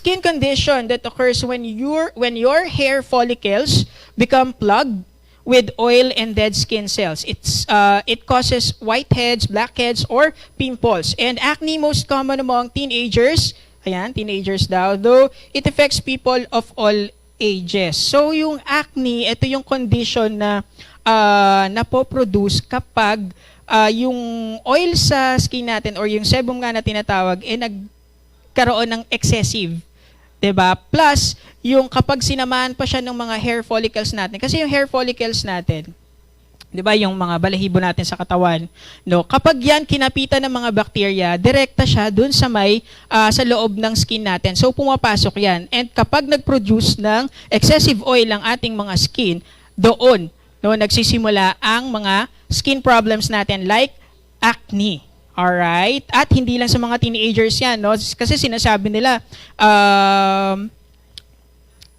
skin condition that occurs when your hair follicles become plugged with oil and dead skin cells. It causes whiteheads, blackheads, or pimples. And acne most common among teenagers. Ayan, teenagers daw. Though it affects people of all ages. So yung acne, ito yung condition na napoproduce kapag yung oil sa skin natin or yung sebum nga na tinatawag nagkaroon ng excessive. 'Di ba? Plus, yung kapag sinamahan pa siya ng mga hair follicles natin. Kasi yung hair follicles natin, 'di ba, yung mga balahibo natin sa katawan, no, kapag yan kinapitan ng mga bacteria, direkta siya dun sa sa loob ng skin natin. So pumapasok yan. And kapag nag-produce ng excessive oil ang ating mga skin, doon nagsisimula ang mga skin problems natin like acne. Alright? At hindi lang sa mga teenagers yan, no? Kasi sinasabi nila,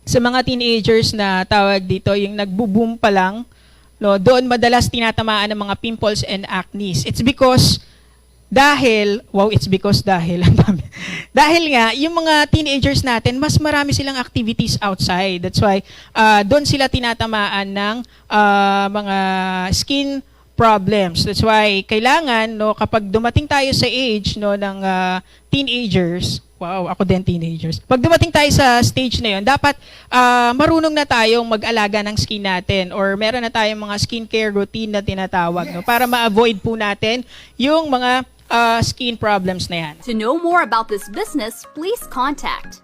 sa mga teenagers na tawag dito, yung nagbo-boom pa lang, no, doon madalas tinatamaan ng mga pimples and acne. It's because dahil nga, yung mga teenagers natin, mas marami silang activities outside. That's why, doon sila tinatamaan ng mga skin problems. That's why kailangan, no, kapag dumating tayo sa age, no, ng teenagers, wow, ako din teenagers. Pag dumating tayo sa stage na 'yon, dapat marunong na tayong mag-alaga ng skin natin or meron na tayong mga skincare routine na tinatawag, no, para ma-avoid po natin yung mga skin problems na yan. To know more about this business, please contact